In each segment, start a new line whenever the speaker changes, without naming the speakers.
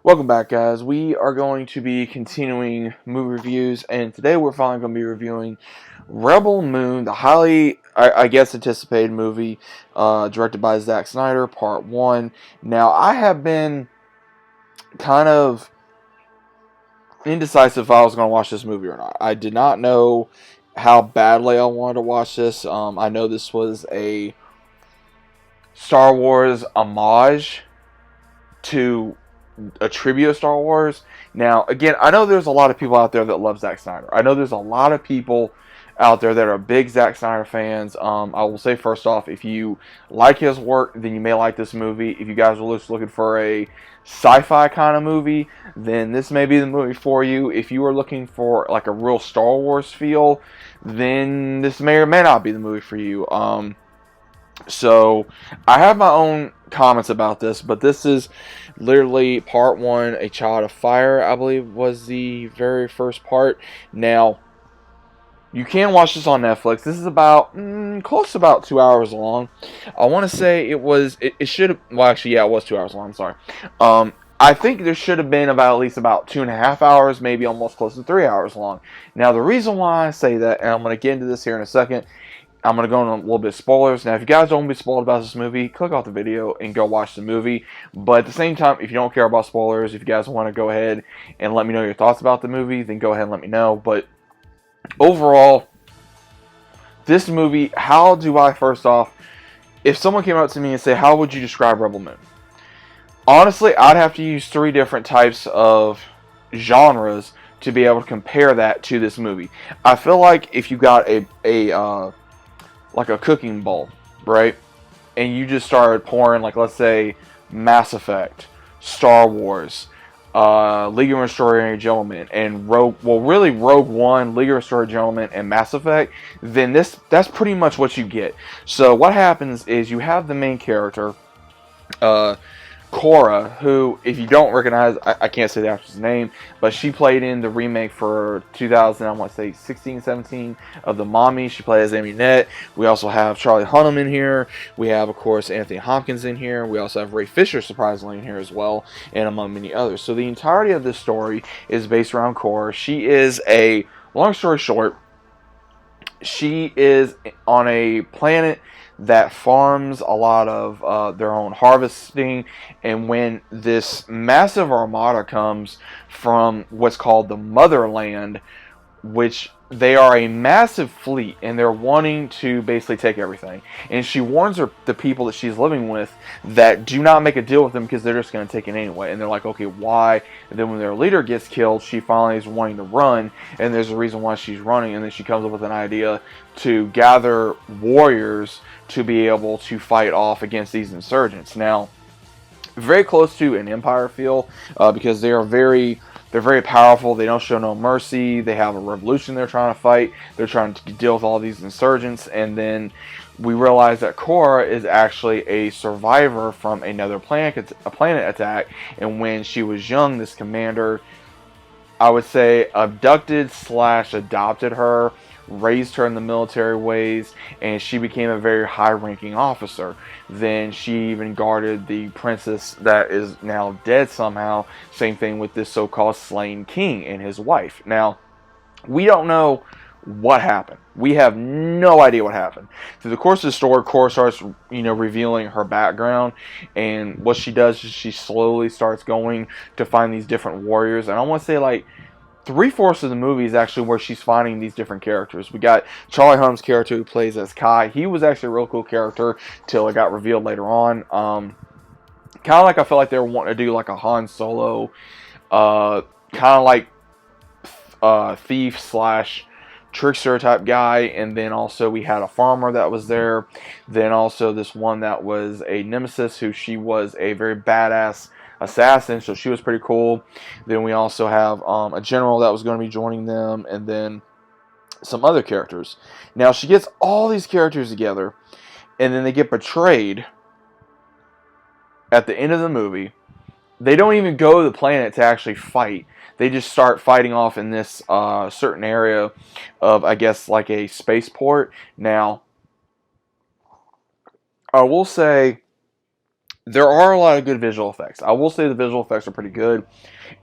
Welcome back, guys. We are going to be continuing movie reviews, and today we're finally going to be reviewing Rebel Moon, the highly, I guess, anticipated movie directed by Zack Snyder, Part 1. Now, I have been kind of indecisive if I was going to watch this movie or not. I did not know how badly I wanted to watch this. I know this was a Star Wars homage to a tribute of Star Wars. Now, again, I know there's a lot of people out there that love Zack Snyder. I know there's a lot of people out there that are big Zack Snyder fans. I will say first off, if you like his work, then you may like this movie. If you guys are just looking for a sci-fi kind of movie, then this may be the movie for you. If you are looking for like a real Star Wars feel, then this may or may not be the movie for you. So I have my own comments about this, but this is literally part 1, A Child of Fire, I believe was the very first part. Now, you can watch this on Netflix. This is about, close to about 2 hours long. I want to say it should have, well actually, yeah, it was 2 hours long, I'm sorry. I think there should have been about at least about 2.5 hours, maybe almost close to 3 hours long. Now, the reason why I say that, and I'm going to get into this here in a second, I'm going to go into a little bit of spoilers. Now, if you guys don't want to be spoiled about this movie, click off the video and go watch the movie. But at the same time, if you don't care about spoilers, if you guys want to go ahead and let me know your thoughts about the movie, then go ahead and let me know. But overall, this movie, how do I, first off, if someone came up to me and said, how would you describe Rebel Moon? Honestly, I'd have to use 3 different types of genres to be able to compare that to this movie. I feel like if you got like a cooking bowl, right? And you just started pouring, like, let's say, Mass Effect, Star Wars, League of Extraordinary Gentlemen, and Rogue One, League of Extraordinary Gentlemen, and Mass Effect, then that's pretty much what you get. So what happens is you have the main character, Cora, who, if you don't recognize, I can't say the actress's name, but she played in the remake for 2000, I want to say 16, 17 of The Mommy. She played as Amy Nett. We also have Charlie Hunnam in here. We have, of course, Anthony Hopkins in here. We also have Ray Fisher, surprisingly, in here as well, and among many others. So the entirety of this story is based around Cora. She is long story short, she is on a planet that farms a lot of their own harvesting, and when this massive armada comes from what's called the motherland, which they are a massive fleet, and they're wanting to basically take everything. And she warns the people that she's living with that do not make a deal with them because they're just going to take it anyway. And they're like, okay, why? And then when their leader gets killed, she finally is wanting to run, and there's a reason why she's running. And then she comes up with an idea to gather warriors to be able to fight off against these insurgents. Now, very close to an Empire feel, because they're very powerful. They don't show no mercy. They have a revolution they're trying to fight. They're trying to deal with all these insurgents. And then we realize that Cora is actually a survivor from another planet attack. And when she was young, this commander, I would say, abducted / adopted her, raised her in the military ways, and she became a very high-ranking officer. Then she even guarded the princess that is now dead somehow. Same thing with this so-called slain king and his wife. Now, we don't know what happened. We have no idea what happened. Through the course of the story, Cora starts, revealing her background, and what she does is she slowly starts going to find these different warriors. And I want to say, like, 3/4 of the movie is actually where she's finding these different characters. We got Charlie Hunnam's character who plays as Kai. He was actually a real cool character till it got revealed later on. Kind of like I felt like they were wanting to do like a Han Solo, kind of like thief / trickster type guy. And then also we had a farmer that was there. Then also this one that was a nemesis, who she was a very badass assassin, so she was pretty cool. Then we also have a general that was going to be joining them, and then some other characters. Now, she gets all these characters together, and then they get betrayed at the end of the movie. They don't even go to the planet to actually fight. They just start fighting off in this certain area of, I guess, like a spaceport. Now, I will say, there are a lot of good visual effects. I will say the visual effects are pretty good.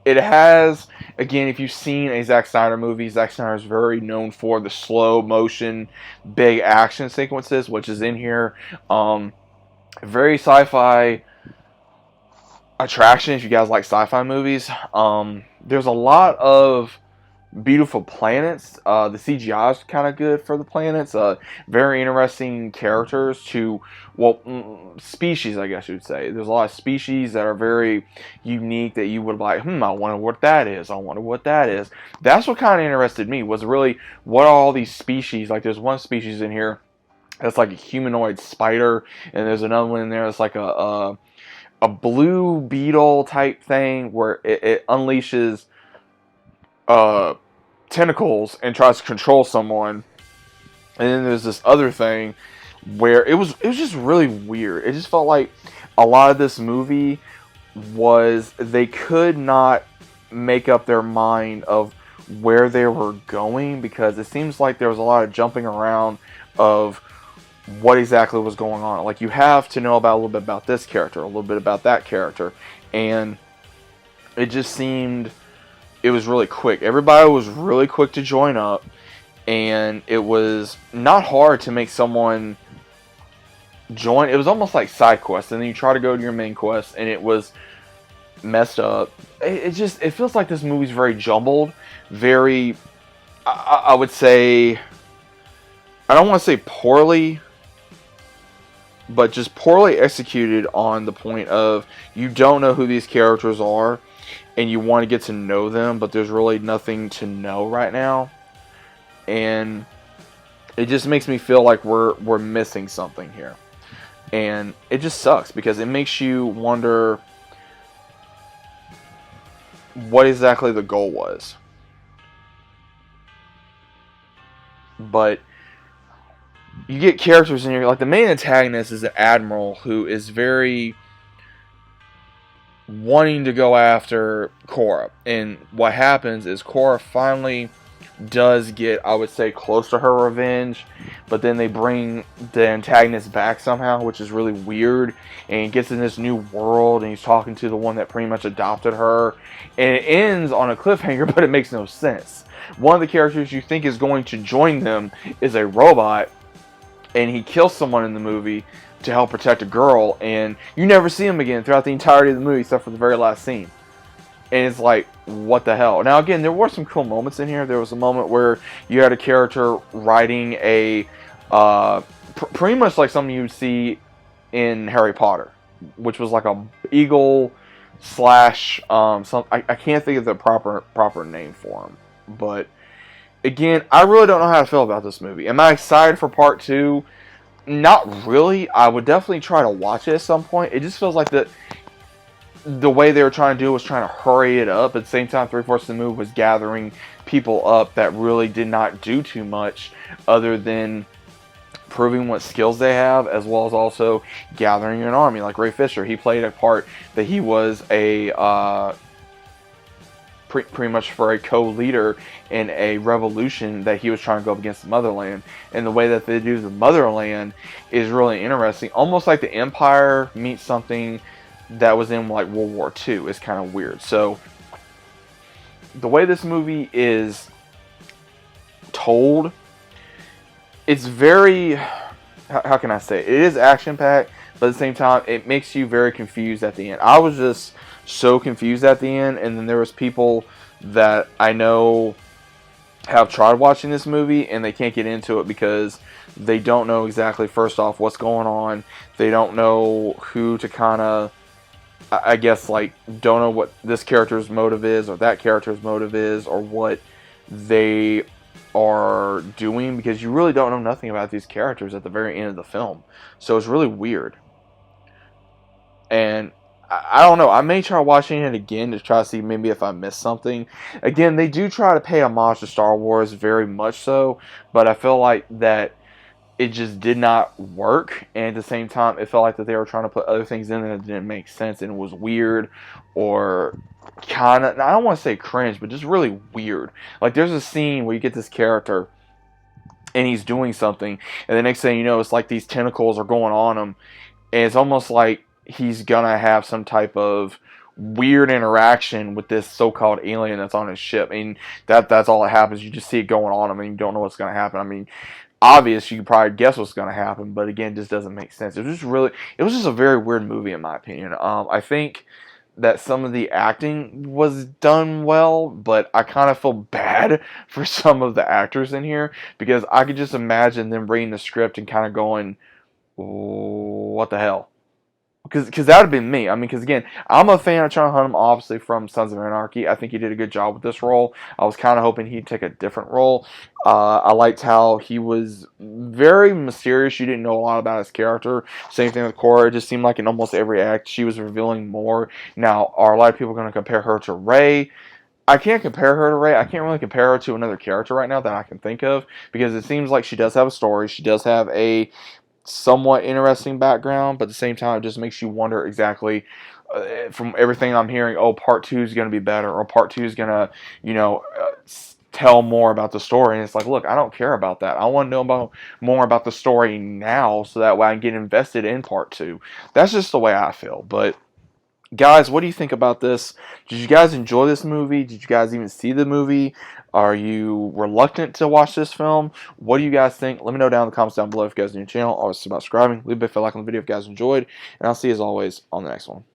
It has, again, if you've seen a Zack Snyder movie, Zack Snyder is very known for the slow motion, big action sequences, which is in here. Very sci-fi attraction if you guys like sci-fi movies. There's a lot of beautiful planets. The CGI is kind of good for the planets. Very interesting characters to, well, species, I guess you would say. There's a lot of species that are very unique that you would like, I wonder what that is. I wonder what that is. That's what kind of interested me, was really what are all these species. Like, there's one species in here that's like a humanoid spider, and there's another one in there that's like a blue beetle type thing where it unleashes tentacles and tries to control someone. And then there's this other thing where it was just really weird. It just felt like a lot of this movie was they could not make up their mind of where they were going, because it seems like there was a lot of jumping around of what exactly was going on. Like, you have to know about a little bit about this character, a little bit about that character, and it just seemed it was really quick. Everybody was really quick to join up, and it was not hard to make someone join. It was almost like side quests, and then you try to go to your main quest, and it was messed up. It feels like this movie's very jumbled, very, I would say, I don't want to say poorly, but just poorly executed on the point of you don't know who these characters are, and you want to get to know them, but there's really nothing to know right now. And it just makes me feel like we're missing something here. And it just sucks, because it makes you wonder what exactly the goal was. But you get characters in here, like the main antagonist is an admiral who is very wanting to go after Korra. And what happens is Korra finally does get, I would say, close to her revenge, but then they bring the antagonist back somehow, which is really weird, and he gets in this new world, and he's talking to the one that pretty much adopted her, and it ends on a cliffhanger, but it makes no sense. One of the characters you think is going to join them is a robot, and he kills someone in the movie to help protect a girl, and you never see him again throughout the entirety of the movie except for the very last scene. And it's like, what the hell? Now, again, there were some cool moments in here. There was a moment where you had a character riding a pretty much like something you would see in Harry Potter, which was like a eagle slash I can't think of the proper name for him. But again, I really don't know how to feel about this movie. Am I excited for part 2? Not really. I would definitely try to watch it at some point. It just feels like the way they were trying to do it was trying to hurry it up. At the same time, 3/4 of the movie was gathering people up that really did not do too much other than proving what skills they have, as well as also gathering an army. Like Ray Fisher, he played a part that he was a pretty much for a co-leader in a revolution that he was trying to go up against the motherland. And the way that they do the motherland is really interesting. Almost like the Empire meets something that was in like World War II. It's kind of weird. So the way this movie is told, it's very, how can I say it? It is action-packed, but at the same time, it makes you very confused at the end. I was just so confused at the end, and then there was people that I know have tried watching this movie, and they can't get into it because they don't know exactly, first off, what's going on. They don't know who to kind of, I guess, like, don't know what this character's motive is, or that character's motive is, or what they are doing, because you really don't know nothing about these characters at the very end of the film. So it's really weird. And I don't know. I may try watching it again to try to see maybe if I missed something. Again, they do try to pay homage to Star Wars, very much so, but I feel like that it just did not work, and at the same time, it felt like that they were trying to put other things in there that didn't make sense, and it was weird, or kind of, I don't want to say cringe, but just really weird. Like, there's a scene where you get this character, and he's doing something, and the next thing you know, it's like these tentacles are going on him, and it's almost like he's gonna have some type of weird interaction with this so-called alien that's on his ship. I mean, that's all that happens. You just see it going on. I mean, you don't know what's gonna happen. I mean, obvious you can probably guess what's gonna happen, but again, it just doesn't make sense. It was just a very weird movie in my opinion. I think that some of the acting was done well, but I kind of feel bad for some of the actors in here because I could just imagine them reading the script and kind of going, "What the hell?" Because that would have been me. I mean, because again, I'm a fan of Charlie Hunnam, obviously from Sons of Anarchy. I think he did a good job with this role. I was kind of hoping he'd take a different role. I liked how he was very mysterious. You didn't know a lot about his character. Same thing with Cora. It just seemed like in almost every act she was revealing more. Now, are a lot of people going to compare her to Rey? I can't compare her to Rey. I can't really compare her to another character right now that I can think of because it seems like she does have a story. She does have a somewhat interesting background, but at the same time, it just makes you wonder exactly. From everything I'm hearing, oh, part two is going to be better, or part two is going to, tell more about the story. And it's like, look, I don't care about that. I want to know more about the story now, so that way I can get invested in part two. That's just the way I feel. But guys, what do you think about this? Did you guys enjoy this movie? Did you guys even see the movie? Are you reluctant to watch this film? What do you guys think? Let me know down in the comments down below if you guys are new to the channel. Always subscribing. Leave a big fat like on the video if you guys enjoyed. And I'll see you as always on the next one.